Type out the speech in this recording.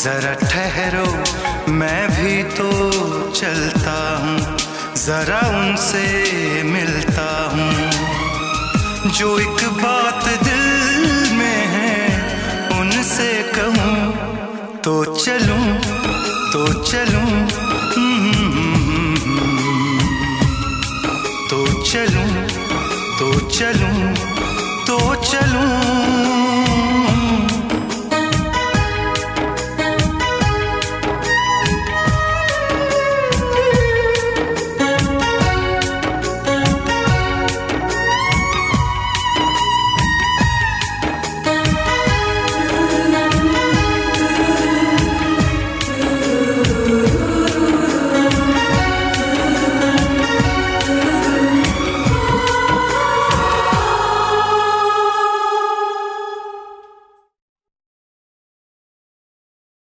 जरा ठहरो मैं भी तो चलता हूँ, जरा उनसे मिलता हूँ। जो एक बात दिल में है उनसे कहूँ तो चलूँ तो चलूँ, तो चलूँ तो चलूँ।